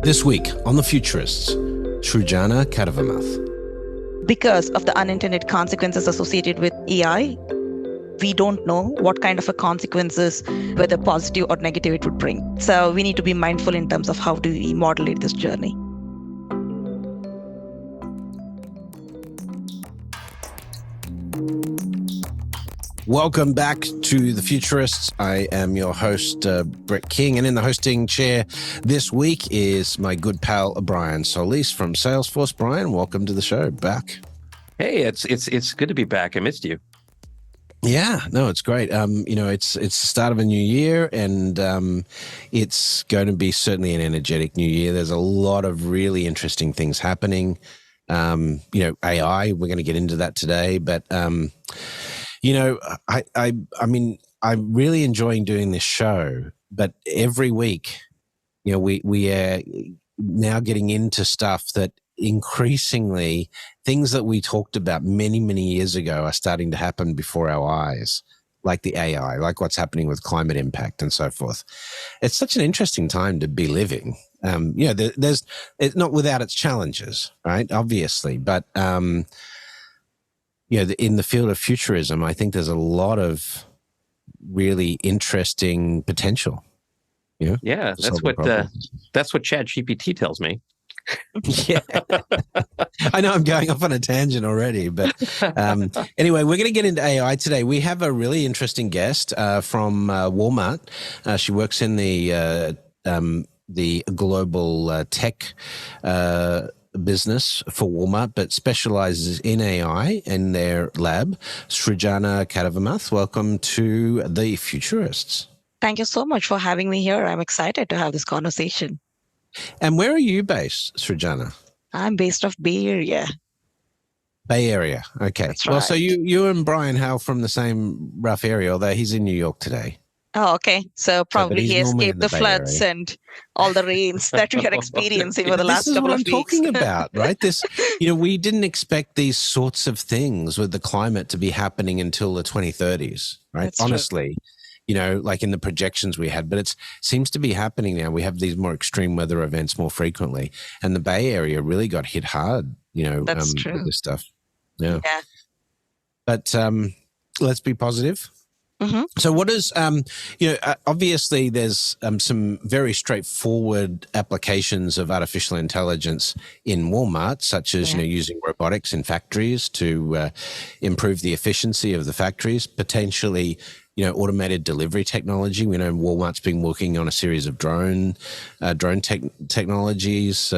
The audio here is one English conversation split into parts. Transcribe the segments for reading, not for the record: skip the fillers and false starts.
This week on The Futurists, Srujana Kaddevarmuth. Because of the unintended consequences associated with AI, we don't know what kind of a consequences, whether positive or negative, it would bring. So we need to be mindful in terms of how do we modulate this journey. Welcome back to The Futurists. I am your host, Brett King, and in the hosting chair this week is my good pal, Brian Solis from Salesforce. Brian, welcome to the show. Back. Hey, it's good to be back. I missed you. Yeah, no, it's great. It's the start of a new year, and it's going to be certainly an energetic new year. There's a lot of really interesting things happening. AI, we're going to get into that today, but I'm really enjoying doing this show, but every week, we are now getting into stuff that increasingly things that we talked about many, many years ago are starting to happen before our eyes, like the AI, like what's happening with climate impact and so forth. It's such an interesting time to be living. It's not without its challenges, right? Obviously, but in the field of futurism, I think there's a lot of really interesting potential. Yeah, that's what ChatGPT tells me. Yeah, I know I'm going off on a tangent already, but anyway, we're going to get into AI today. We have a really interesting guest from Walmart. She works in the global tech business for Walmart, but specializes in AI in their lab. Srujana Kaddevarmuth, welcome to The Futurists. Thank you so much for having me here. I'm excited to have this conversation. And where are you based, Srujana? I'm based off Bay Area. Bay Area, okay. That's right. Well, so you and Brian hail from the same rough area, although he's in New York today. Oh, okay. So probably he the escaped the Bay floods Area. And all the rains that we are experiencing for the last couple of weeks. This is what I'm talking about, right? This, we didn't expect these sorts of things with the climate to be happening until the 2030s, right? That's Honestly. True. Like in the projections we had, but it seems to be happening now. We have these more extreme weather events more frequently, and the Bay Area really got hit hard, That's true. with this stuff. Yeah. But let's be positive. Mm-hmm. So what is, obviously there's some very straightforward applications of artificial intelligence in Walmart, such as, using robotics in factories to improve the efficiency of the factories, potentially, automated delivery technology. We know Walmart's been working on a series of drone technologies.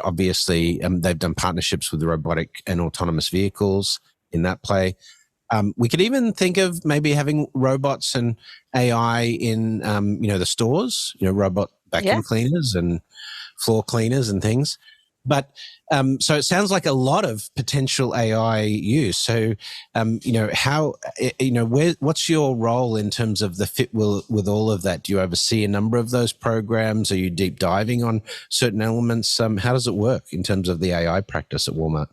Obviously they've done partnerships with robotic and autonomous vehicles in that play. We could even think of maybe having robots and AI in, the stores, robot vacuum cleaners and floor cleaners and things. But so it sounds like a lot of potential AI use. So, what's your role in terms of the fit with all of that? Do you oversee a number of those programs? Are you deep diving on certain elements? How does it work in terms of the AI practice at Walmart?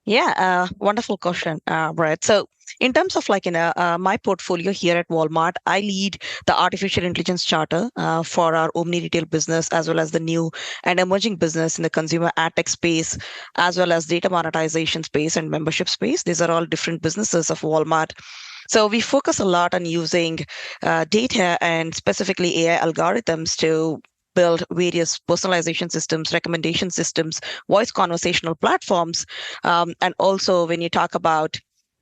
Yeah, wonderful question, Brett. So in terms of my portfolio here at Walmart, I lead the artificial intelligence charter for our omni retail business, as well as the new and emerging business in the consumer ad tech space, as well as data monetization space and membership space. These are all different businesses of Walmart. So we focus a lot on using data and specifically AI algorithms to build various personalization systems, recommendation systems, voice conversational platforms. And also when you talk about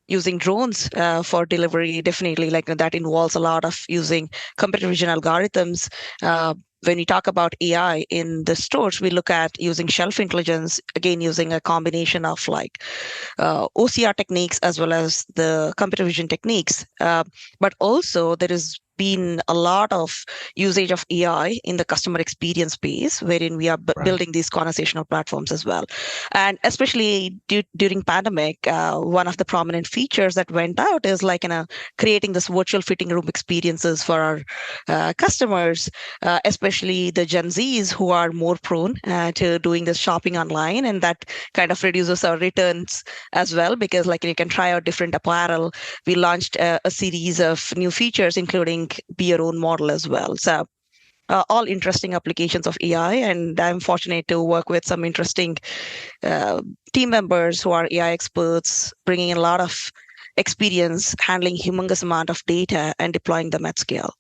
using drones for delivery, definitely that involves a lot of using computer vision algorithms. When we talk about AI in the stores, we look at using shelf intelligence, again, using a combination of OCR techniques as well as the computer vision techniques. But also there is been a lot of usage of AI in the customer experience space, wherein we are building these conversational platforms as well. And especially during pandemic, one of the prominent features that went out is creating this virtual fitting room experiences for our customers, especially the Gen Zs who are more prone to doing this shopping online, and that kind of reduces our returns as well, because you can try out different apparel. We launched a series of new features, including be your own model as well. So all interesting applications of AI, and I'm fortunate to work with some interesting team members who are AI experts, bringing in a lot of experience handling humongous amount of data and deploying them at scale.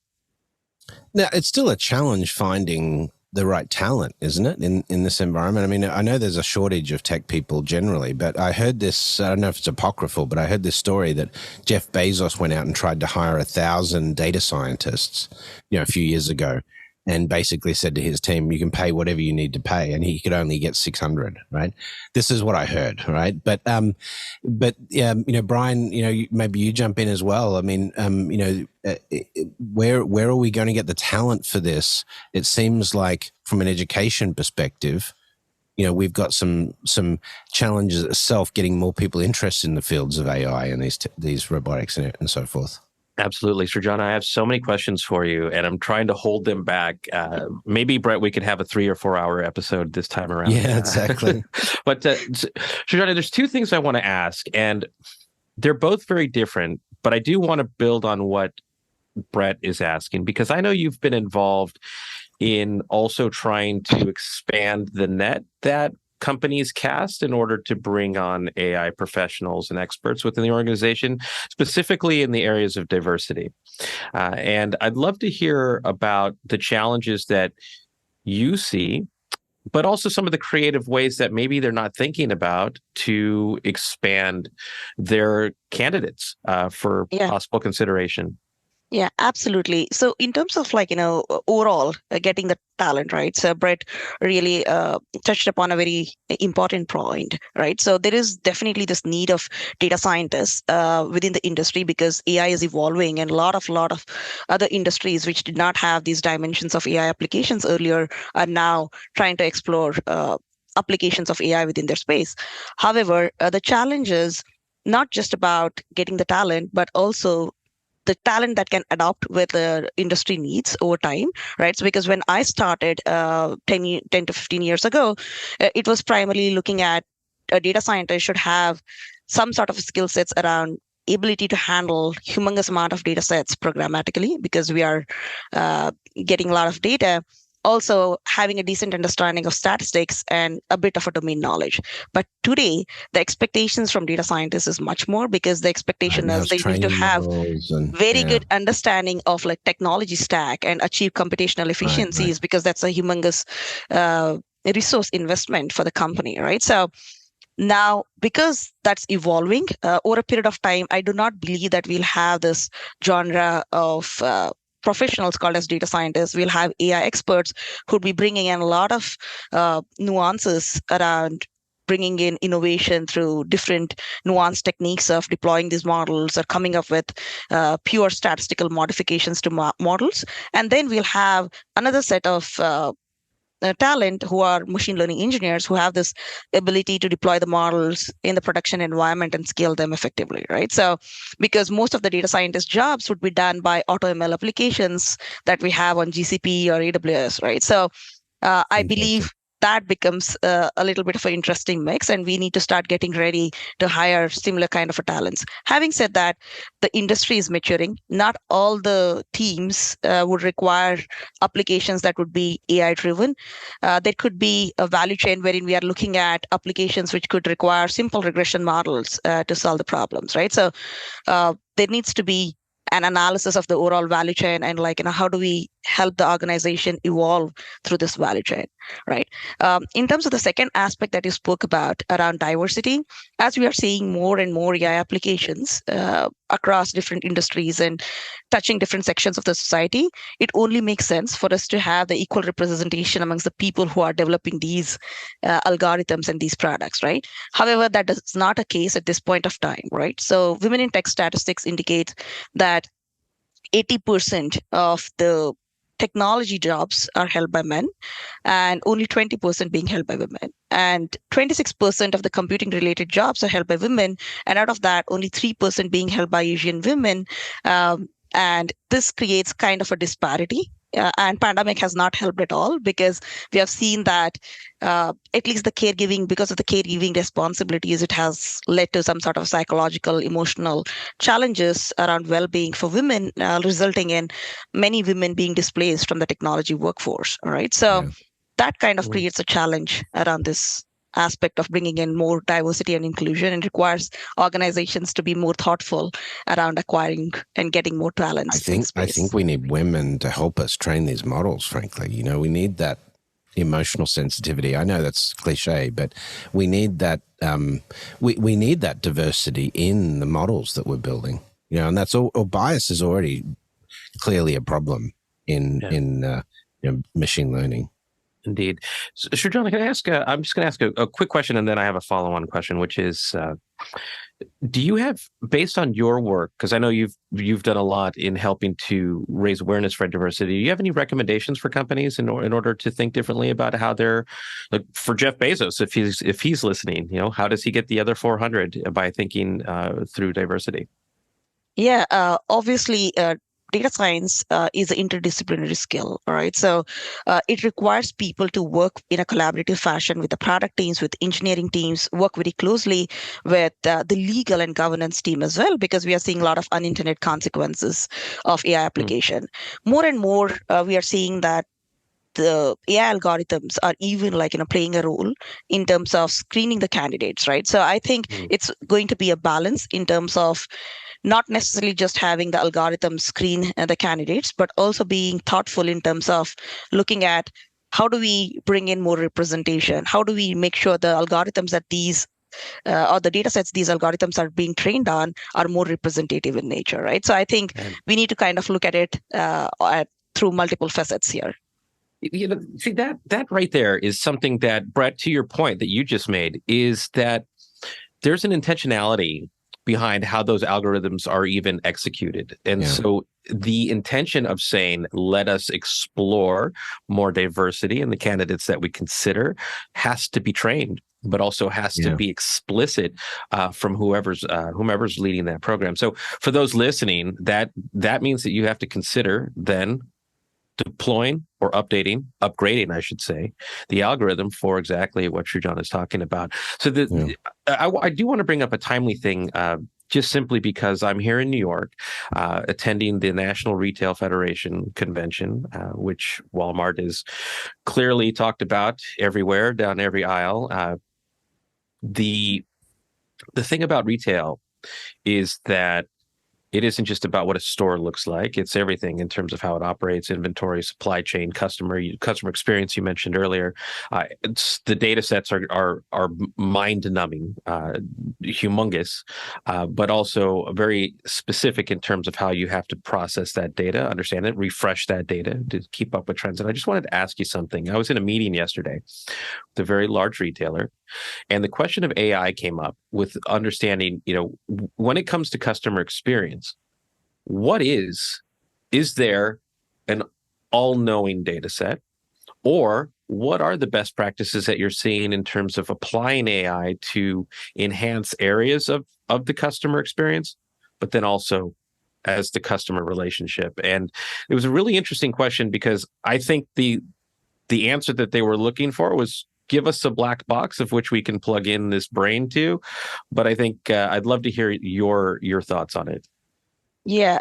Now, it's still a challenge finding the right talent, isn't it, in this environment? I mean, I know there's a shortage of tech people generally, but I heard this, I don't know if it's apocryphal, but I heard this story that Jeff Bezos went out and tried to hire 1,000 data scientists, a few years ago, and basically said to his team, you can pay whatever you need to pay, and he could only get 600, right? This is what I heard, right? But Brian, maybe you jump in as well. I mean, where are we going to get the talent for this? It seems like from an education perspective, we've got some challenges itself getting more people interested in the fields of AI and these robotics and so forth. Absolutely. Srujana, I have so many questions for you, and I'm trying to hold them back. Maybe, Brett, we could have a 3 or 4 hour episode this time around. Yeah, exactly. But Srujana, there's 2 things I want to ask, and they're both very different, but I do want to build on what Brett is asking, because I know you've been involved in also trying to expand the net that companies cast in order to bring on AI professionals and experts within the organization, specifically in the areas of diversity. And I'd love to hear about the challenges that you see, but also some of the creative ways that maybe they're not thinking about to expand their candidates for possible consideration. Yeah, absolutely. So in terms of overall getting the talent, right? So Brett really touched upon a very important point, right? So there is definitely this need of data scientists within the industry, because AI is evolving, and a lot of other industries which did not have these dimensions of AI applications earlier are now trying to explore applications of AI within their space. However, the challenge is not just about getting the talent, but also the talent that can adapt with the industry needs over time, right? So because when I started 10 to 15 years ago, it was primarily looking at a data scientist should have some sort of skill sets around ability to handle humongous amount of data sets programmatically, because we are getting a lot of data. Also having a decent understanding of statistics and a bit of a domain knowledge. But today, the expectations from data scientists is much more, because the expectation is they need to have very good understanding of technology stack and achieve computational efficiencies, because that's a humongous resource investment for the company, right? So now, because that's evolving over a period of time, I do not believe that we'll have this genre of professionals called as data scientists. We'll have AI experts who'll be bringing in a lot of nuances around bringing in innovation through different nuanced techniques of deploying these models, or coming up with pure statistical modifications to models. And then we'll have another set of talent who are machine learning engineers who have this ability to deploy the models in the production environment and scale them effectively, right? So because most of the data scientist jobs would be done by AutoML applications that we have on GCP or AWS, right? So I believe that becomes a little bit of an interesting mix, and we need to start getting ready to hire similar kind of talents. Having said that, the industry is maturing. Not all the teams would require applications that would be AI driven. There could be a value chain wherein we are looking at applications which could require simple regression models to solve the problems, right? So there needs to be an analysis of the overall value chain, and how do we help the organization evolve through this value chain, right? In terms of the second aspect that you spoke about around diversity, as we are seeing more and more AI applications across different industries and touching different sections of the society, it only makes sense for us to have the equal representation amongst the people who are developing these algorithms and these products, right? However, that is not a case at this point of time, right? So women in tech statistics indicate that 80% of the technology jobs are held by men, and only 20% being held by women. And 26% of the computing related jobs are held by women. And out of that, only 3% being held by Asian women. And this creates kind of a disparity and pandemic has not helped at all, because we have seen that at least the caregiving, because of the caregiving responsibilities, it has led to some sort of psychological, emotional challenges around well-being for women, resulting in many women being displaced from the technology workforce. All right. So that kind of creates a challenge around this aspect of bringing in more diversity and inclusion, and requires organizations to be more thoughtful around acquiring and getting more talents. I think we need women to help us train these models, frankly. We need that emotional sensitivity. I know that's cliche, but we need that we need that diversity in the models that we're building. And that's all. Bias is already clearly a problem in machine learning. Indeed. So, Srujana, can I ask? I'm just going to ask a quick question, and then I have a follow-on question, which is: do you have, based on your work, because I know you've done a lot in helping to raise awareness for diversity, do you have any recommendations for companies in order to think differently about how they're, like for Jeff Bezos, if he's listening, how does he get the other 400 by thinking through diversity? Yeah, obviously, data science is an interdisciplinary skill. All right. So it requires people to work in a collaborative fashion with the product teams, with engineering teams, work very closely with the legal and governance team as well, because we are seeing a lot of unintended consequences of AI application. More and more, we are seeing that the AI algorithms are even playing a role in terms of screening the candidates, right? So I think it's going to be a balance in terms of not necessarily just having the algorithm screen the candidates, but also being thoughtful in terms of looking at how do we bring in more representation? How do we make sure the algorithms that these or the data sets these algorithms are being trained on are more representative in nature, right? So I think we need to kind of look at it through multiple facets here. See, that right there is something that, Brett, to your point that you just made, is that there's an intentionality behind how those algorithms are even executed. And so the intention of saying, let us explore more diversity in the candidates that we consider, has to be trained, but also has to be explicit from whomever's leading that program. So for those listening, that means that you have to consider then deploying or upgrading, I should say, the algorithm for exactly what Srujana is talking about. So I do want to bring up a timely thing, just simply because I'm here in New York, attending the National Retail Federation convention, which Walmart is clearly talked about everywhere, down every aisle. The thing about retail is that it isn't just about what a store looks like. It's everything in terms of how it operates, inventory, supply chain, customer experience you mentioned earlier. The data sets are mind-numbing, humongous, but also very specific in terms of how you have to process that data, understand it, refresh that data to keep up with trends. And I just wanted to ask you something. I was in a meeting yesterday with a very large retailer, and the question of AI came up with understanding, when it comes to customer experience, is there an all-knowing data set, or what are the best practices that you're seeing in terms of applying AI to enhance areas of the customer experience, but then also as the customer relationship? And it was a really interesting question, because I think the answer that they were looking for was, give us a black box of which we can plug in this brain to. But I think I'd love to hear your thoughts on it. Yeah,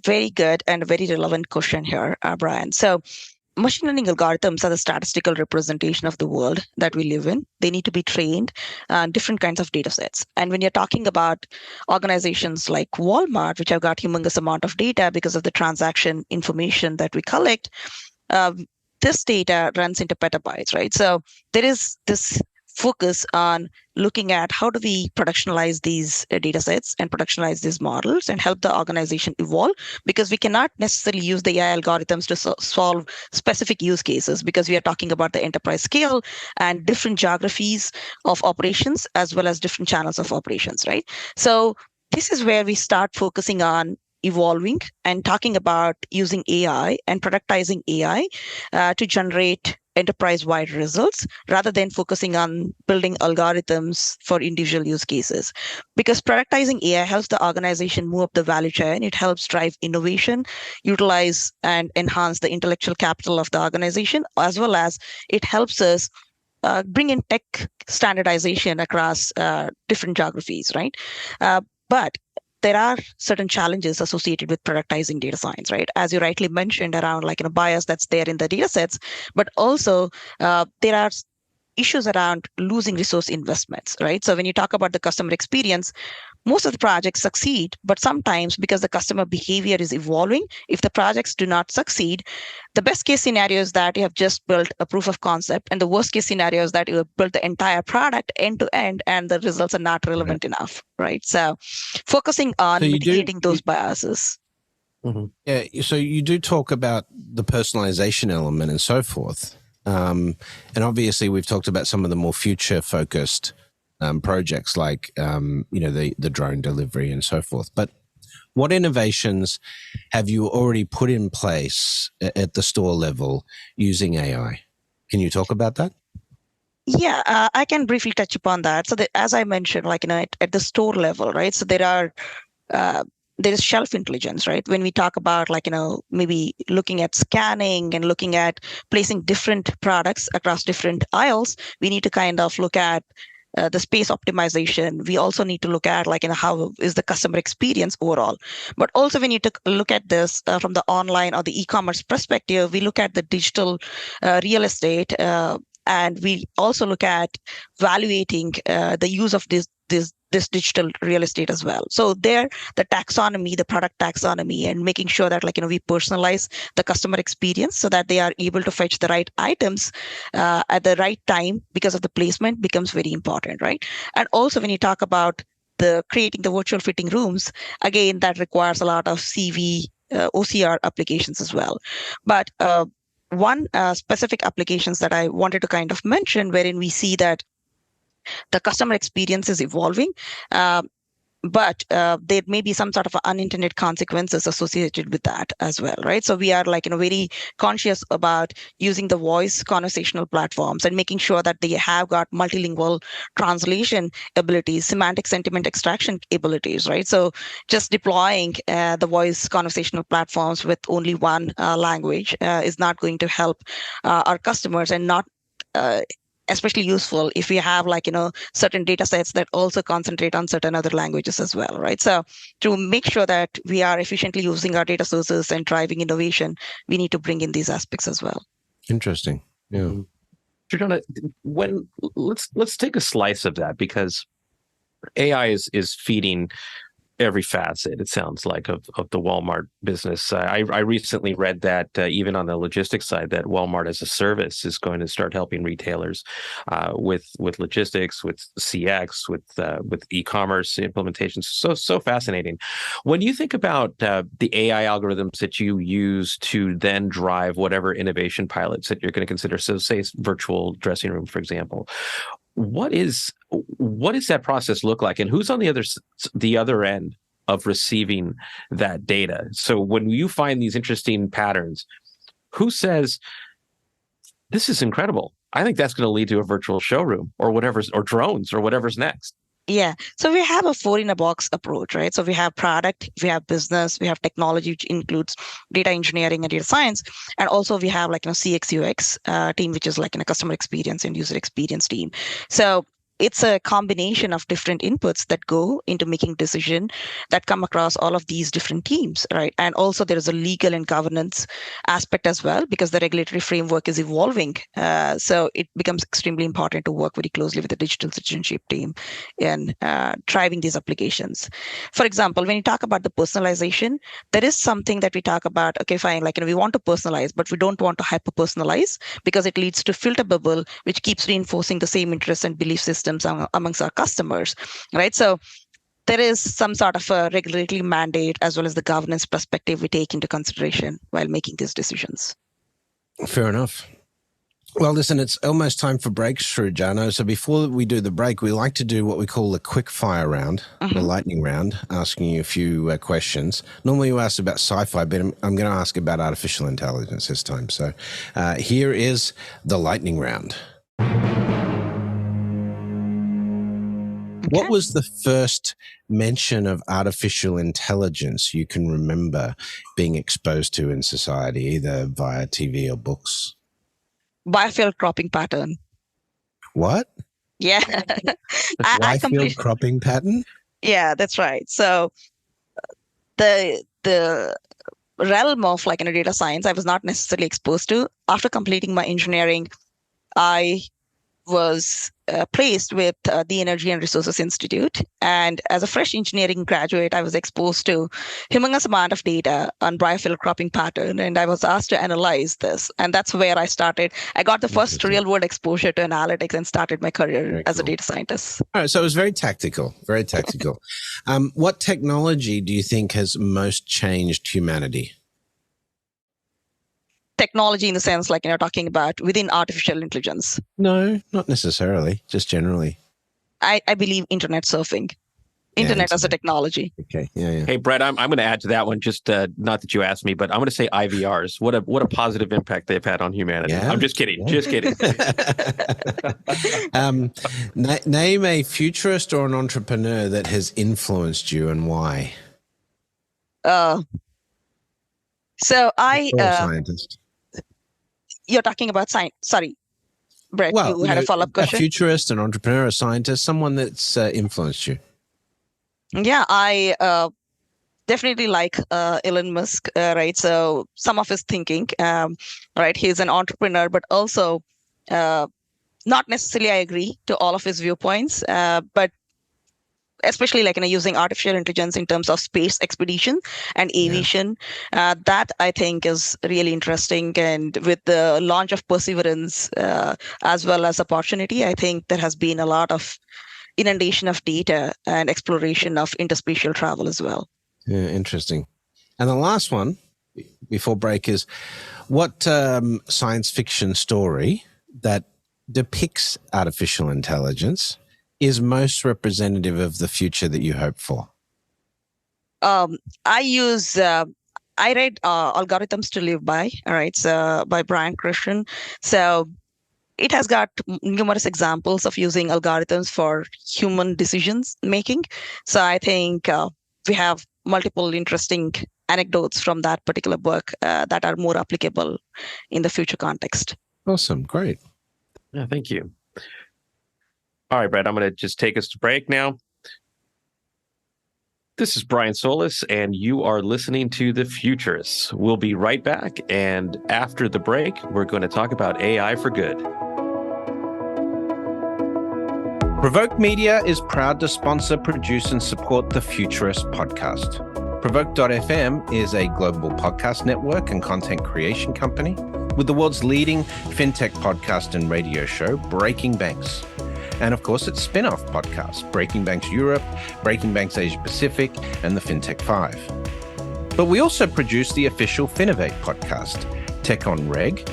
very good and a very relevant question here, Brian. So machine learning algorithms are the statistical representation of the world that we live in. They need to be trained on different kinds of data sets. And when you're talking about organizations like Walmart, which have got humongous amount of data because of the transaction information that we collect, this data runs into petabytes, right? So there is this focus on looking at how do we productionalize these data sets and productionalize these models and help the organization evolve, because we cannot necessarily use the AI algorithms to solve specific use cases, because we are talking about the enterprise scale and different geographies of operations as well as different channels of operations, right? So this is where we start focusing on evolving and talking about using AI and productizing AI to generate enterprise-wide results rather than focusing on building algorithms for individual use cases. Because productizing AI helps the organization move up the value chain. It helps drive innovation, utilize and enhance the intellectual capital of the organization, as well as it helps us bring in tech standardization across different geographies, right? But there are certain challenges associated with productizing data science, right? As you rightly mentioned, around bias that's there in the data sets, but also there are issues around losing resource investments, right? So when you talk about the customer experience, most of the projects succeed, but sometimes because the customer behavior is evolving, if the projects do not succeed, the best case scenario is that you have just built a proof of concept, and the worst case scenario is that you have built the entire product end to end, and the results are not relevant enough, right? So focusing on mitigating those biases. Mm-hmm. Yeah, so you do talk about the personalization element and so forth. And obviously we've talked about some of the more future focused projects like, the drone delivery and so forth. But what innovations have you already put in place at the store level using AI? Can you talk about that? Yeah, I can briefly touch upon that. So as I mentioned, at the store level, right? So there is shelf intelligence, right? When we talk about maybe looking at scanning and looking at placing different products across different aisles, we need to kind of look at the space optimization. We also need to look at how is the customer experience overall. But also when you look at this from the online or the e-commerce perspective, we look at the digital real estate, and we also look at evaluating the use of this digital real estate as well. So there, the taxonomy, the product taxonomy, and making sure that we personalize the customer experience so that they are able to fetch the right items at the right time because of the placement becomes very important, right? And also when you talk about the creating the virtual fitting rooms, again, that requires a lot of CV, OCR applications as well. But one specific applications that I wanted to kind of mention, wherein we see that the customer experience is evolving, but there may be some sort of unintended consequences associated with that as well, right? So we are very conscious about using the voice conversational platforms and making sure that they have got multilingual translation abilities, semantic sentiment extraction abilities, right? So just deploying the voice conversational platforms with only one language is not going to help our customers, and not especially useful if we have certain data sets that also concentrate on certain other languages as well, right? So to make sure that we are efficiently using our data sources and driving innovation, we need to bring in these aspects as well. Interesting. Yeah. Srujana, let's take a slice of that, because AI is feeding every facet, it sounds like, of the Walmart business. I recently read that even on the logistics side, that Walmart as a service is going to start helping retailers with logistics, with CX, with e-commerce implementations. So fascinating. When you think about the AI algorithms that you use to then drive whatever innovation pilots that you're going to consider, so say virtual dressing room, for example, what does that process look like, and who's on the other end of receiving that data? So when you find these interesting patterns, who says, this is incredible, I think that's going to lead to a virtual showroom or drones or whatever's next? Yeah. So we have a 4-in-a-box approach, right? So we have product, we have business, we have technology, which includes data engineering and data science. And also we have CX UX team, which is a customer experience and user experience team. So it's a combination of different inputs that go into making decision that come across all of these different teams, right? And also there is a legal and governance aspect as well, because the regulatory framework is evolving. So it becomes extremely important to work very closely with the digital citizenship team in driving these applications. For example, when you talk about the personalization, there is something that we talk about, okay, fine, we want to personalize, but we don't want to hyper personalize, because it leads to filter bubble, which keeps reinforcing the same interests and belief systems amongst our customers, right? So there is some sort of a regulatory mandate as well as the governance perspective we take into consideration while making these decisions. Fair enough. Well, listen, it's almost time for breaks, Srujana. So before we do the break, we like to do what we call the quick fire round, the lightning round, asking you a few questions. Normally you ask about sci-fi, but I'm going to ask about artificial intelligence this time. So here is the lightning round. What was the first mention of artificial intelligence you can remember being exposed to in society, either via TV or books? Biofield cropping pattern. What? Yeah. Biofield cropping pattern? Yeah, that's right. So the realm of like data science, I was not necessarily exposed to. After completing my engineering, I was placed with the Energy and Resources Institute. And as a fresh engineering graduate, I was exposed to humongous amount of data on biofield cropping pattern. And I was asked to analyze this. And that's where I started. I got the first real world exposure to analytics and started my career as a data scientist. All right, so it was very tactical, very tactical. What technology do you think has most changed humanity? Technology in the sense like talking about within artificial intelligence? No, not necessarily, just generally. I believe internet surfing. Internet as a technology. Okay, yeah. Hey, Brett, I'm going to add to that one. Just not that you asked me, but I'm going to say IVRs. What a positive impact they've had on humanity. Yeah. I'm just kidding. Yeah. Just kidding. Name a futurist or an entrepreneur that has influenced you and why. So I. Scientist. You're talking about science. Sorry, Brett, you had a follow-up question? A futurist, an entrepreneur, a scientist, someone that's influenced you. Yeah, I definitely like Elon Musk, right? So some of his thinking, right? He's an entrepreneur, but also not necessarily I agree to all of his viewpoints, but especially like using artificial intelligence in terms of space expedition and aviation, that I think is really interesting. And with the launch of Perseverance as well as Opportunity, I think there has been a lot of inundation of data and exploration of interspatial travel as well. Yeah, interesting. And the last one before break is, what science fiction story that depicts artificial intelligence is most representative of the future that you hope for? I read Algorithms to Live By, all right, so by Brian Christian. So it has got numerous examples of using algorithms for human decisions making. So I think we have multiple interesting anecdotes from that particular book that are more applicable in the future context. Awesome. Great. Yeah, thank you. All right, Brett, I'm going to just take us to break now. This is Brian Solis, and you are listening to The Futurists. We'll be right back, and after the break, we're going to talk about AI for good. Provoke Media is proud to sponsor, produce, and support The Futurists podcast. Provoke.fm is a global podcast network and content creation company with the world's leading fintech podcast and radio show, Breaking Banks. And of course, its spin-off podcast, Breaking Banks Europe, Breaking Banks Asia Pacific, and the FinTech 5. But we also produce the official Finovate podcast, Tech on Reg,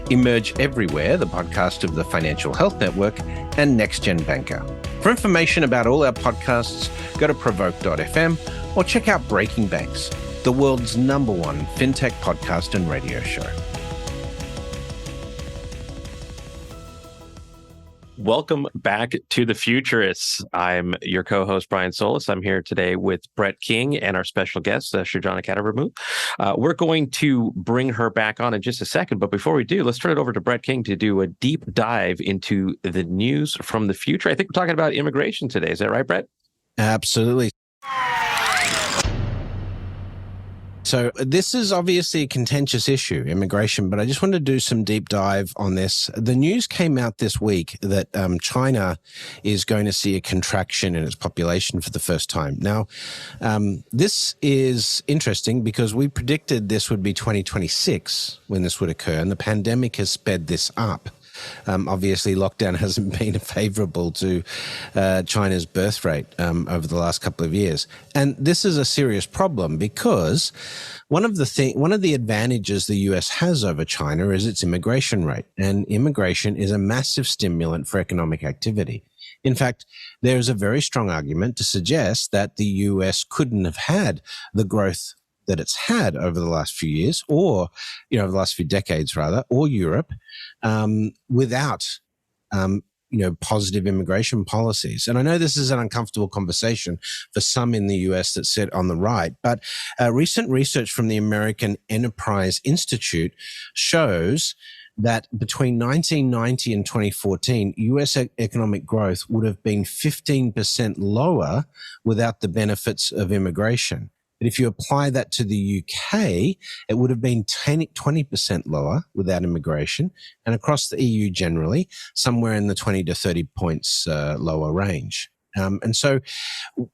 Emerge Everywhere, the podcast of the Financial Health Network, and Next Gen Banker. For information about all our podcasts, go to provoke.fm or check out Breaking Banks, the world's #1 fintech podcast and radio show. Welcome back to The Futurists. I'm your co-host, Brian Solis. I'm here today with Brett King and our special guest, Srujana Kaddevarmuth. We're going to bring her back on in just a second, but before we do, let's turn it over to Brett King to do a deep dive into the news from the future. I think we're talking about immigration today. Is that right, Brett? Absolutely. So this is obviously a contentious issue, immigration, but I just wanted to do some deep dive on this. The news came out this week that China is going to see a contraction in its population for the first time. Now, this is interesting because we predicted this would be 2026 when this would occur, and the pandemic has sped this up. obviously lockdown hasn't been favorable to China's birth rate over the last couple of years. And this is a serious problem because one of the advantages the US has over China is its immigration rate. And immigration is a massive stimulant for economic activity. In fact, there is a very strong argument to suggest that the US couldn't have had the growth that it's had over the last few years, or over the last few decades rather, or Europe, without positive immigration policies. And I know this is an uncomfortable conversation for some in the US that sit on the right, but recent research from the American Enterprise Institute shows that between 1990 and 2014, US economic growth would have been 15% lower without the benefits of immigration. But if you apply that to the UK, it would have been 20% lower without immigration, and across the EU generally, somewhere in the 20 to 30 points lower range. And so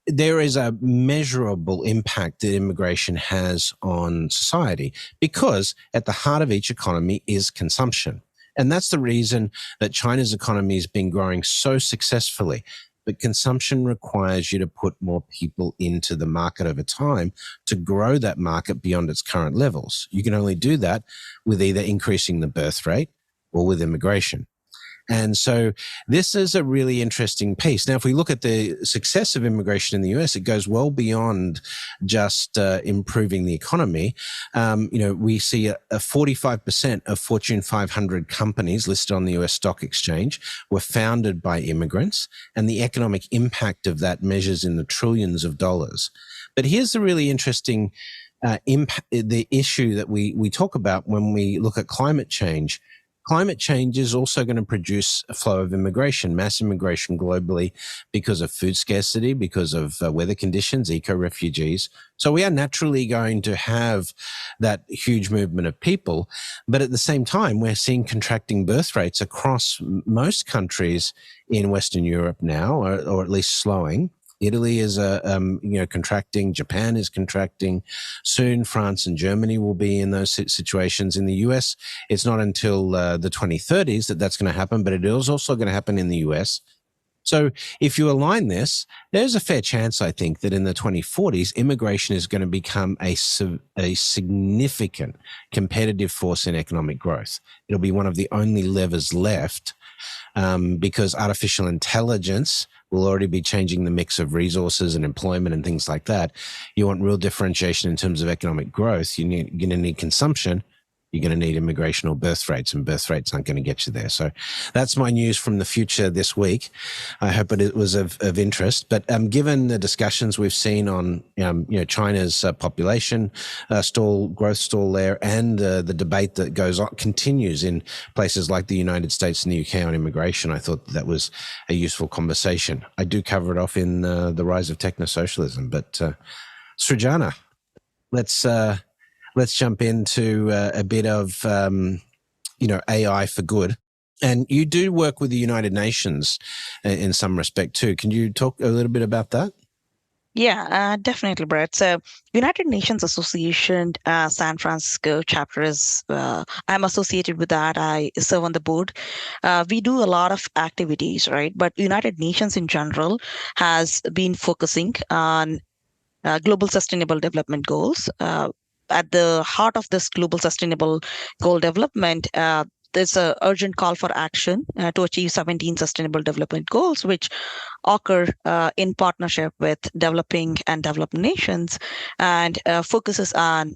there is a measurable impact that immigration has on society, because at the heart of each economy is consumption. And that's the reason that China's economy has been growing so successfully. But consumption requires you to put more people into the market over time to grow that market beyond its current levels. You can only do that with either increasing the birth rate or with immigration. And so this is a really interesting piece. Now, if we look at the success of immigration in the US, it goes well beyond just improving the economy. We see a 45% of Fortune 500 companies listed on the US stock exchange were founded by immigrants, and the economic impact of that measures in the trillions of dollars. But here's the really interesting the issue that we talk about when we look at climate change. Climate change is also going to produce a flow of immigration, mass immigration globally, because of food scarcity, because of weather conditions, eco-refugees. So we are naturally going to have that huge movement of people. But at the same time, we're seeing contracting birth rates across most countries in Western Europe now, or at least slowing. Italy is contracting. Japan is contracting. Soon, France and Germany will be in those situations. In the US, it's not until the 2030s that that's going to happen, but it is also going to happen in the US. So if you align this, there's a fair chance, I think, that in the 2040s, immigration is going to become a significant competitive force in economic growth. It'll be one of the only levers left, because artificial intelligence will already be changing the mix of resources and employment and things like that. You want real differentiation in terms of economic growth. You're going to need consumption. You're going to need immigration or birth rates, and birth rates aren't going to get you there. So that's my news from the future this week. I hope it was of interest. But given the discussions we've seen on China's population growth stall there, and the debate that continues in places like the United States and the UK on immigration, I thought that was a useful conversation. I do cover it off in The Rise of Techno-Socialism. But Srujana, let's jump into a bit of, AI for good. And you do work with the United Nations in some respect too. Can you talk a little bit about that? Yeah, definitely, Brett. So, United Nations Association San Francisco chapter is, I'm associated with that. I serve on the board. We do a lot of activities, right? But United Nations in general has been focusing on global sustainable development goals. At the heart of this global sustainable goal development, there's an urgent call for action to achieve 17 sustainable development goals, which occur in partnership with developing and developed nations, and focuses on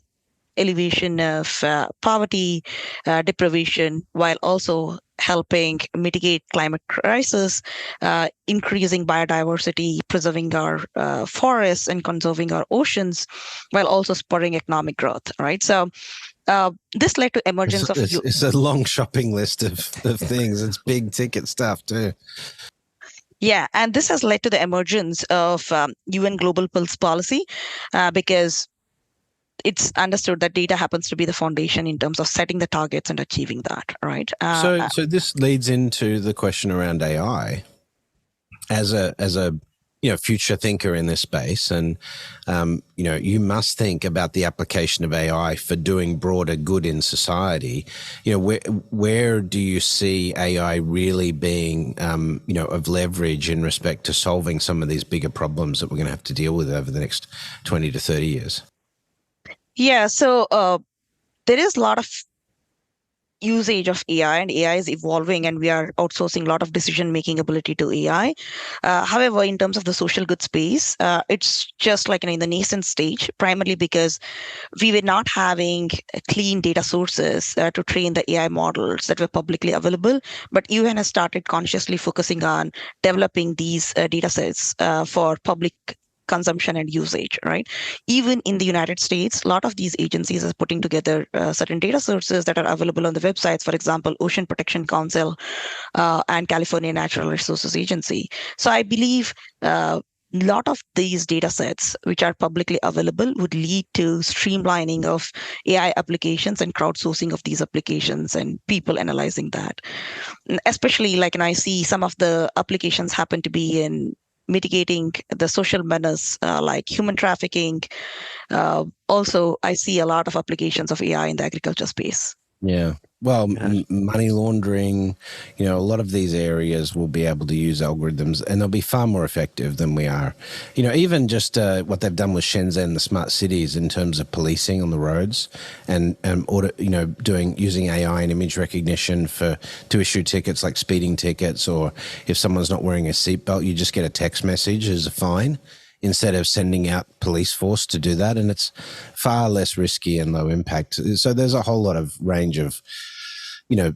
elevation of poverty, deprivation, while also helping mitigate climate crisis, increasing biodiversity, preserving our forests, and conserving our oceans, while also spurring economic growth. Right. So this led to emergence of. It's a long shopping list of things. It's big ticket stuff too. Yeah, and this has led to the emergence of UN Global Pulse Policy, because it's understood that data happens to be the foundation in terms of setting the targets and achieving that, right? So this leads into the question around AI as a future thinker in this space, and you must think about the application of AI for doing broader good in society. Where do you see AI really being of leverage in respect to solving some of these bigger problems that we're going to have to deal with over the next 20 to 30 years? Yeah, so there is a lot of usage of AI, and AI is evolving, and we are outsourcing a lot of decision-making ability to AI. However, in terms of the social good space, it's just like in the nascent stage, primarily because we were not having clean data sources to train the AI models that were publicly available. But UN has started consciously focusing on developing these data sets for public consumption and usage, right? Even in the United States, a lot of these agencies are putting together certain data sources that are available on the websites, for example, Ocean Protection Council and California Natural Resources Agency. So I believe a lot of these data sets, which are publicly available, would lead to streamlining of AI applications and crowdsourcing of these applications and people analyzing that. Especially and I see some of the applications happen to be in mitigating the social menace like human trafficking. Also, I see a lot of applications of AI in the agriculture space. Yeah. Well, money laundering, a lot of these areas will be able to use algorithms, and they'll be far more effective than we are. Even just what they've done with Shenzhen, the smart cities, in terms of policing on the roads and using AI and image recognition to issue tickets like speeding tickets, or if someone's not wearing a seatbelt, you just get a text message as a fine, instead of sending out police force to do that. And it's far less risky and low impact. So there's a whole lot of range of,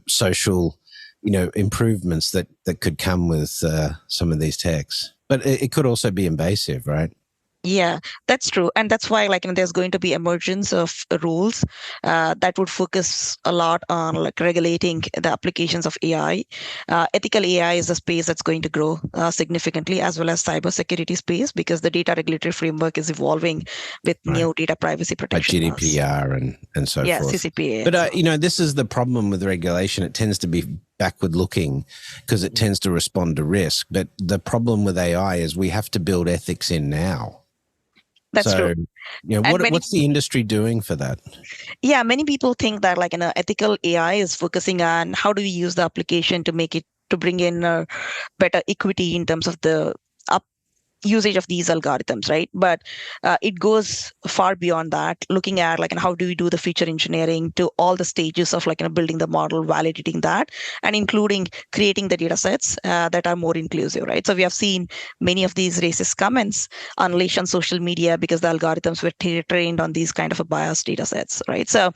social, improvements that could come with some of these techs. But it could also be invasive, right? Yeah, that's true. And that's why there's going to be emergence of rules that would focus a lot on regulating the applications of AI. Ethical AI is a space that's going to grow significantly, as well as cybersecurity space, because the data regulatory framework is evolving with new data privacy protection like GDPR and so forth. Yeah, CCPA. But this is the problem with regulation. It tends to be backward looking because it tends to respond to risk. But the problem with AI is we have to build ethics in now. That's true. What's the industry doing for that? Yeah, many people think that ethical AI is focusing on how do we use the application to bring in better equity in terms of the usage of these algorithms, right? But it goes far beyond that, looking at how do we do the feature engineering to all the stages of building the model, validating that, and including creating the data sets that are more inclusive, right? So we have seen many of these racist comments unleashed on social media because the algorithms were trained on these kind of biased data sets, right? So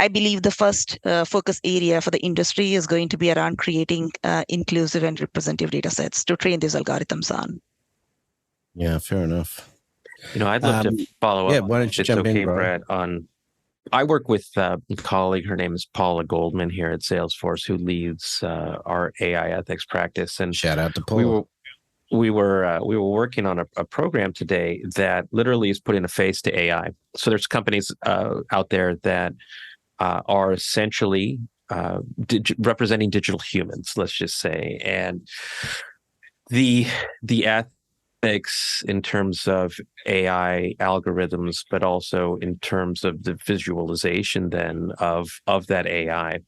I believe the first focus area for the industry is going to be around creating inclusive and representative data sets to train these algorithms on. Yeah, fair enough. I'd love to follow up. Yeah, why don't you jump in, Brad? I work with a colleague. Her name is Paula Goldman here at Salesforce, who leads our AI ethics practice. And shout out to Paula. We were working on a program today that literally is putting a face to AI. So there's companies out there that are essentially representing digital humans, let's just say, and the ethics in terms of AI algorithms, but also in terms of the visualization then of that AI.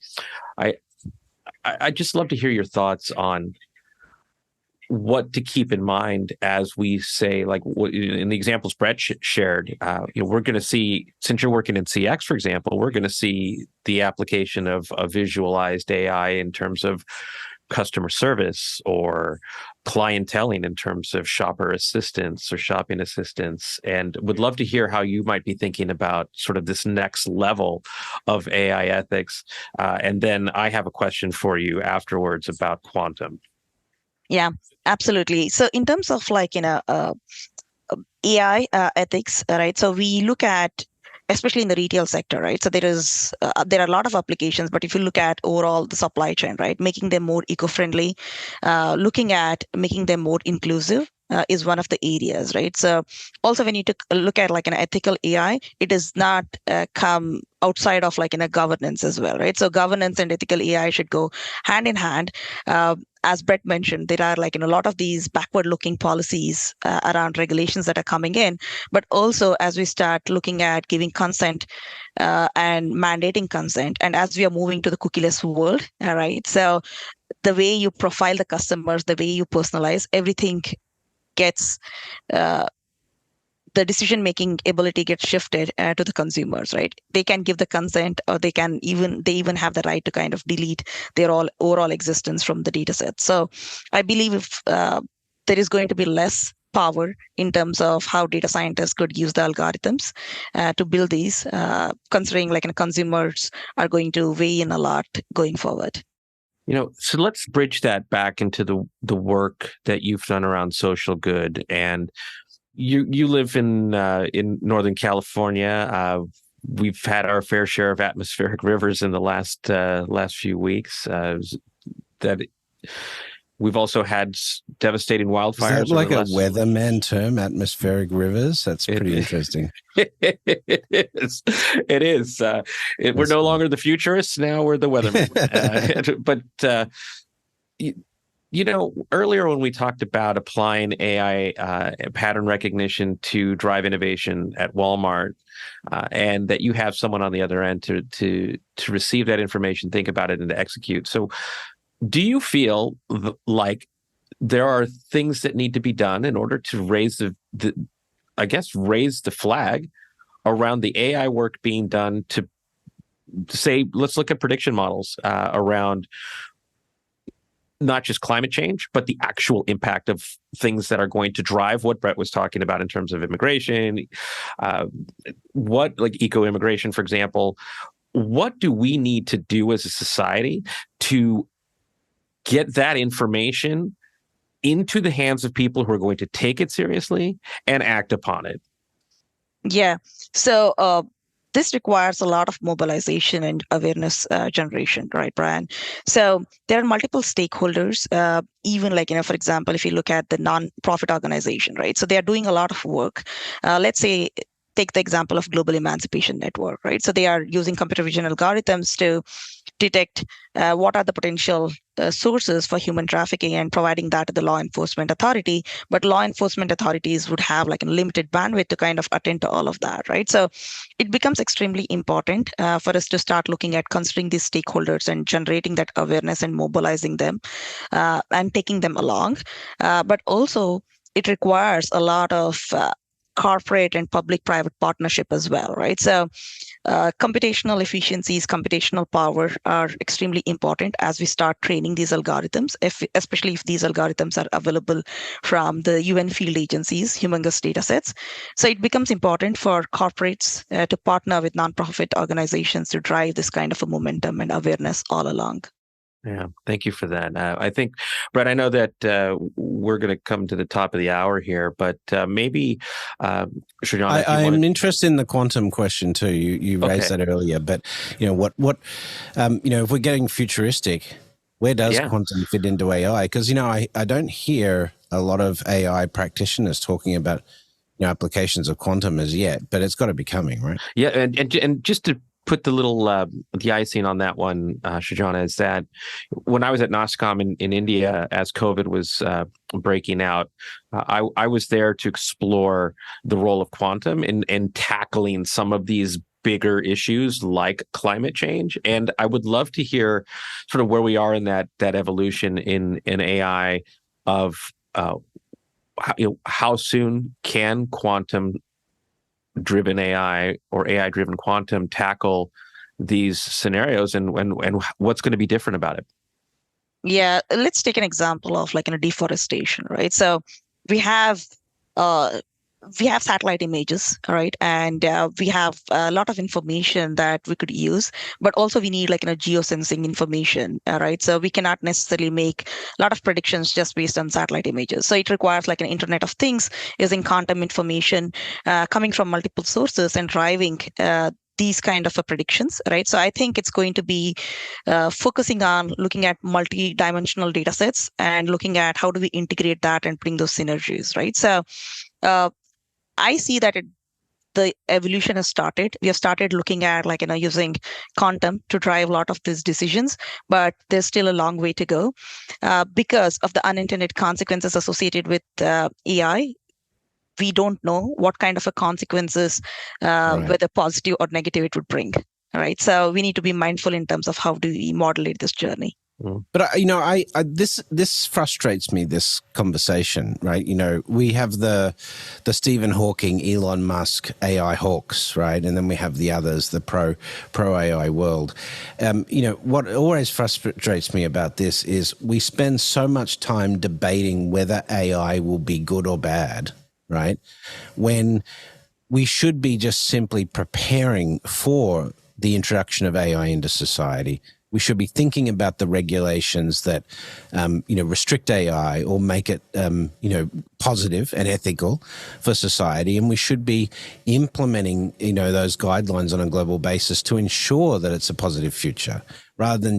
I just love to hear your thoughts on what to keep in mind as we say, in the examples Brett shared, we're going to see, since you're working in CX, for example, we're going to see the application of a visualized AI in terms of customer service or clienteling in terms of shopper assistance or shopping assistance, and would love to hear how you might be thinking about sort of this next level of AI ethics. And then I have a question for you afterwards about quantum. Yeah, absolutely. So in terms of AI ethics, right? So we look at, especially in the retail sector, right? So there are a lot of applications, but if you look at overall the supply chain, right, making them more eco-friendly, looking at making them more inclusive, is one of the areas, right? So also when you look at like an ethical AI, it does not come outside of like in a governance as well, right? So governance and ethical AI should go hand in hand. As Brett mentioned, there are like a lot of these backward-looking policies around regulations that are coming in, but also as we start looking at giving consent and mandating consent, and as we are moving to the cookieless world, all right? So the way you profile the customers, the way you personalize, everything gets the decision-making ability gets shifted to the consumers, right? They can give the consent, or they even have the right to kind of delete their overall existence from the data set. So I believe if there is going to be less power in terms of how data scientists could use the algorithms to build these, considering like consumers are going to weigh in a lot going forward. So let's bridge that back into the work that you've done around social good. And you live in Northern California. We've had our fair share of atmospheric rivers in the last few weeks. That we've also had devastating wildfires. Is that like a weatherman term, atmospheric rivers? That's pretty interesting. It is. It is. We're no longer the futurists. Now we're the weathermen. But earlier when we talked about applying AI pattern recognition to drive innovation at Walmart, and that you have someone on the other end to receive that information, think about it, and to execute. So do you feel like there are things that need to be done in order to raise the flag around the AI work being done to say, let's look at prediction models around not just climate change, but the actual impact of things that are going to drive what Brett was talking about in terms of immigration, like eco-immigration, for example. What do we need to do as a society to get that information into the hands of people who are going to take it seriously and act upon it? Yeah. So this requires a lot of mobilization and awareness generation, right, Brian? So there are multiple stakeholders, even like, for example, if you look at the non-profit organization, right? So they are doing a lot of work. Let's say, take the example of Global Emancipation Network, right? So they are using computer vision algorithms to detect what are the potential sources for human trafficking and providing that to the law enforcement authority. But law enforcement authorities would have like a limited bandwidth to kind of attend to all of that, right? So it becomes extremely important for us to start looking at considering these stakeholders and generating that awareness and mobilizing them and taking them along. But also it requires a lot of corporate and public-private partnership as well, right? So computational efficiencies, computational power are extremely important as we start training these algorithms, especially if these algorithms are available from the UN field agencies, humongous data sets. So it becomes important for corporates to partner with nonprofit organizations to drive this kind of a momentum and awareness all along. Yeah, thank you for that. I think, Brett, I know that we're going to come to the top of the hour here, but maybe, Srujana, I'm interested in the quantum question too. You raised that earlier, but what if we're getting futuristic, where does quantum fit into AI? Because I don't hear a lot of AI practitioners talking about applications of quantum as yet, but it's got to be coming, right? Yeah, and just to put the little the icing on that one, Srujana, is that when I was at NOSCOM in India as COVID was breaking out, I was there to explore the role of quantum in tackling some of these bigger issues like climate change. And I would love to hear sort of where we are in that evolution in AI of how soon can quantum driven AI or AI driven quantum tackle these scenarios, and what's going to be different about it? Yeah, let's take an example of like deforestation, right? So we have satellite images, right? And we have a lot of information that we could use, but also we need like geosensing information, right? So we cannot necessarily make a lot of predictions just based on satellite images. So it requires like an Internet of Things using quantum information coming from multiple sources and driving these kind of predictions, right? So I think it's going to be focusing on looking at multi-dimensional data sets and looking at how do we integrate that and bring those synergies, right? So I see that the evolution has started. We have started looking at using quantum to drive a lot of these decisions, but there's still a long way to go because of the unintended consequences associated with AI. We don't know what kind of a consequences, Right. whether positive or negative, it would bring. Right. So we need to be mindful in terms of how do we modulate this journey. But I this frustrates me, this conversation, right? We have the Stephen Hawking, Elon Musk AI hawks, right? And then we have the others, the pro AI world. What always frustrates me about this is we spend so much time debating whether AI will be good or bad, right? When we should be just simply preparing for the introduction of AI into society. We should be thinking about the regulations that, restrict AI or make it, positive and ethical for society. And we should be implementing, those guidelines on a global basis to ensure that it's a positive future, rather than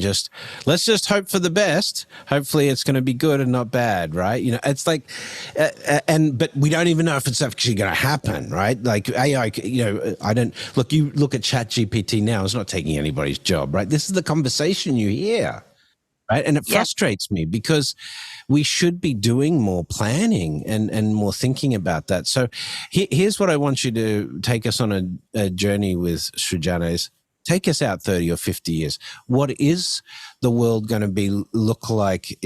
let's just hope for the best. Hopefully it's going to be good and not bad, right? It's like, but we don't even know if it's actually going to happen, right? Like AI, you look at ChatGPT now, it's not taking anybody's job, right? This is the conversation you hear, right? And it frustrates me because we should be doing more planning and more thinking about that. So here's what I want you to take us on a journey with, Srujana, is take us out 30 or 50 years. What is the world going to look like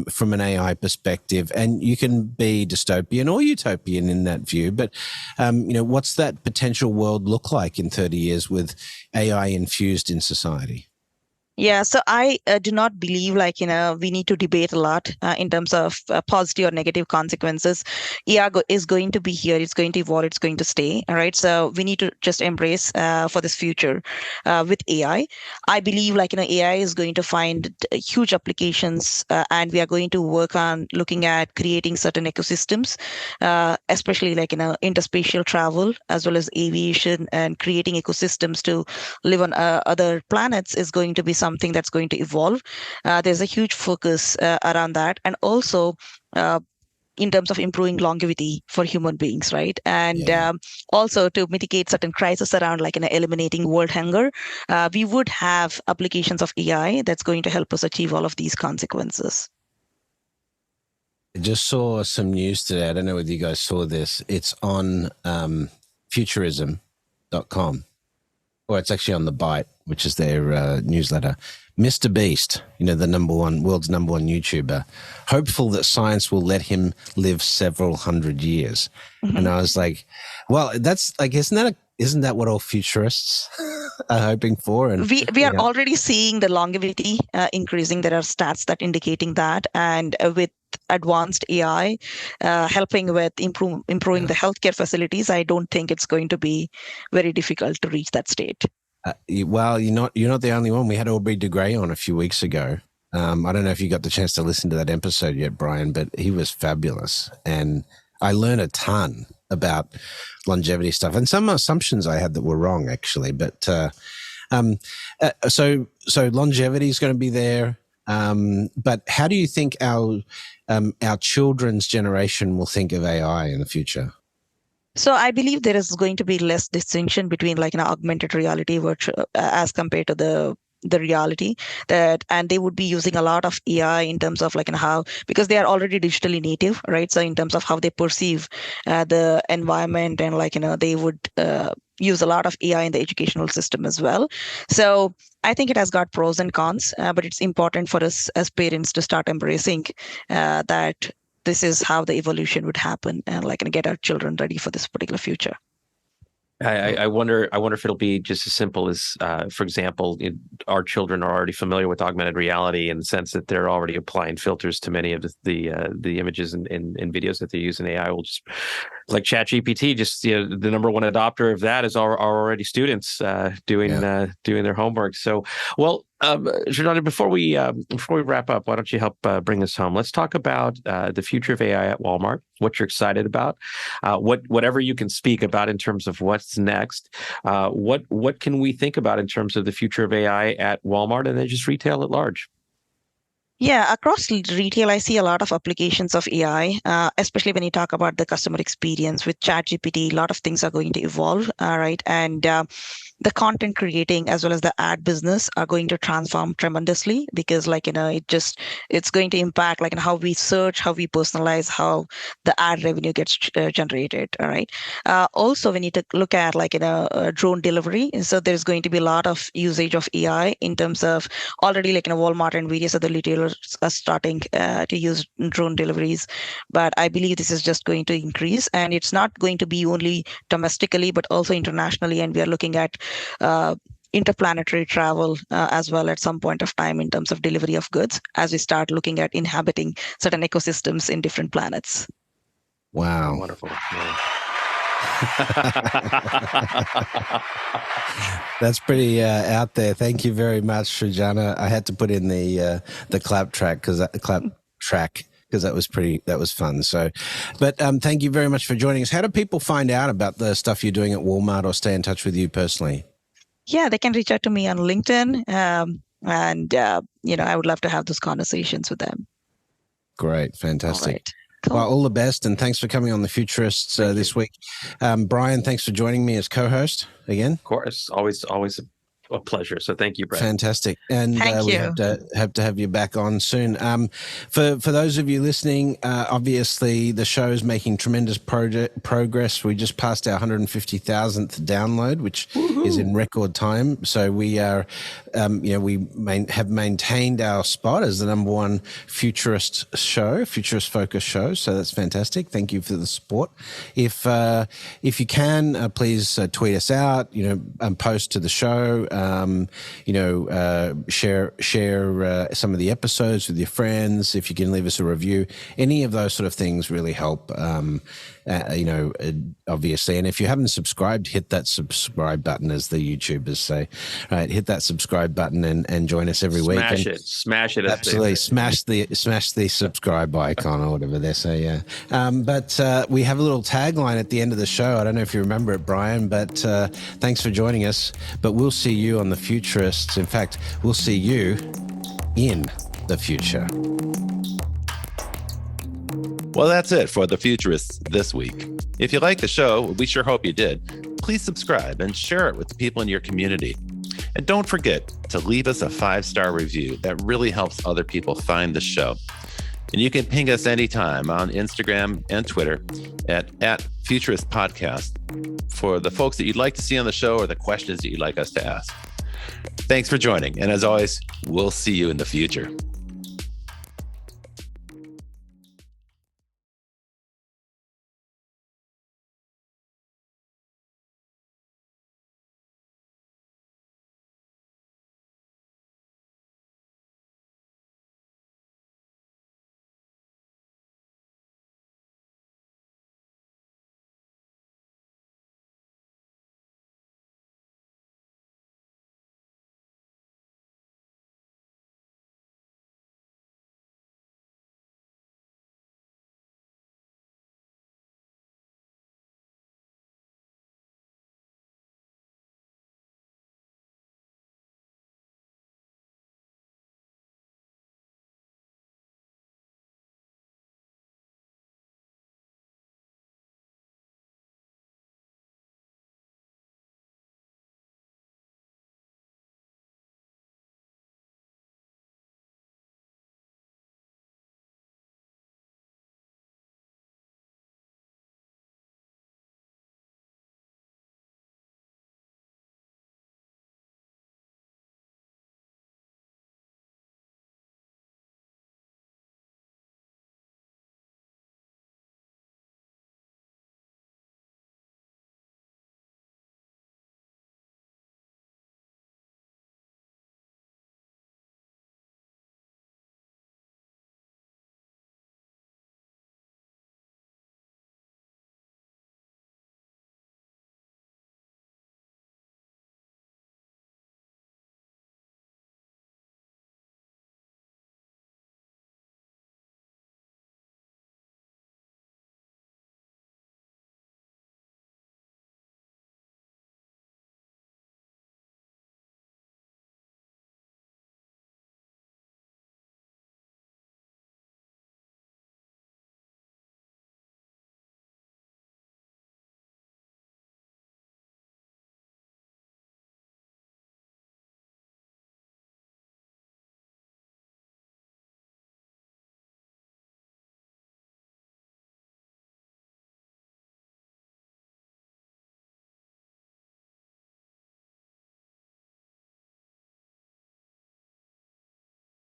from an AI perspective? And you can be dystopian or utopian in that view, but what's that potential world look like in 30 years with AI infused in society? Yeah, so I do not believe we need to debate a lot in terms of positive or negative consequences. AI is going to be here. It's going to evolve. It's going to stay. All right. So we need to just embrace for this future with AI. I believe AI is going to find huge applications and we are going to work on looking at creating certain ecosystems, especially interspatial travel as well as aviation, and creating ecosystems to live on other planets is going to be something that's going to evolve. There's a huge focus around that, and also in terms of improving longevity for human beings, right? And also to mitigate certain crises around eliminating world hunger. We would have applications of AI that's going to help us achieve all of these consequences. I just saw some news today. I don't know whether you guys saw this. It's on futurism.com. Or it's actually on The Byte, which is their newsletter. Mr. Beast, the world's number one YouTuber, hopeful that science will let him live several hundred years. Mm-hmm. And I was like, well, that's isn't that what all futurists are hoping for? And we are already seeing the longevity increasing. There are stats that indicating that, and with advanced AI helping with improving the healthcare facilities, I don't think it's going to be very difficult to reach that state. Well, you're not the only one. We had Aubrey de Grey on a few weeks ago. I don't know if you got the chance to listen to that episode yet, Brian, but he was fabulous, and I learned a ton about longevity stuff and some assumptions I had that were wrong, actually. But so longevity is going to be there. But how do you think our children's generation will think of AI in the future? So I believe there is going to be less distinction between an augmented reality virtual as compared to the reality and they would be using a lot of AI in terms of how, because they are already digitally native, right? So in terms of how they perceive the environment, and they would use a lot of AI in the educational system as well. So I think it has got pros and cons, but it's important for us as parents to start embracing that this is how the evolution would happen, and get our children ready for this particular future. I wonder if it'll be just as simple as, for example, our children are already familiar with augmented reality in the sense that they're already applying filters to many of the images and videos that they use in AI. Will just like ChatGPT, just the number one adopter of that is are already students doing their homework. So, well, Srujana, before we wrap up, why don't you help bring us home? Let's talk about the future of AI at Walmart. What you're excited about, whatever you can speak about in terms of what's next. What can we think about in terms of the future of AI at Walmart and then just retail at large? Yeah, across retail, I see a lot of applications of AI, especially when you talk about the customer experience with ChatGPT. A lot of things are going to evolve, right? And the content creating as well as the ad business are going to transform tremendously because, it's going to impact how we search, how we personalize, how the ad revenue gets generated. All right. Also, we need to look at drone delivery. So there's going to be a lot of usage of AI in terms of already Walmart and various other retailers are starting to use drone deliveries, but I believe this is just going to increase, and it's not going to be only domestically but also internationally, and we are looking at interplanetary travel as well at some point of time in terms of delivery of goods as we start looking at inhabiting certain ecosystems in different planets. Wow. Wonderful. That's pretty out there. Thank you very much, Srujana. I had to put in the clap track because that was fun. So, but thank you very much for joining us. How do people find out about the stuff you're doing at Walmart or stay in touch with you personally? Yeah, they can reach out to me on LinkedIn, and I would love to have those conversations with them. Great, fantastic. All right. Cool. Well, all the best, and thanks for coming on the Futurists this week. Brian, thanks for joining me as co-host again. Of course, always a pleasure. So thank you, Brett. Fantastic. And Thank we you. have to have you back on soon. For those of you listening, obviously the show is making tremendous progress. We just passed our 150,000th download, which is in record time. So we are, have maintained our spot as the number one futurist focused show. So that's fantastic. Thank you for the support. If you can, please tweet us out, post to the show, share some of the episodes with your friends. If you can leave us a review, any of those sort of things really help, obviously. And if you haven't subscribed, hit that subscribe button, as the YouTubers say. Right, hit that subscribe button and join us every week. Smash it. Absolutely, smash the subscribe icon or whatever they say. Yeah, but we have a little tagline at the end of the show. I don't know if you remember it, Brian, but thanks for joining us. But we'll see you on the Futurists. In fact, we'll see you in the future. Well, that's it for the Futurists this week. If you like the show, we sure hope you did. Please subscribe and share it with the people in your community. And don't forget to leave us a 5-star review. That really helps other people find the show. And you can ping us anytime on Instagram and Twitter at Futurist Podcast for the folks that you'd like to see on the show or the questions that you'd like us to ask. Thanks for joining. And as always, we'll see you in the future.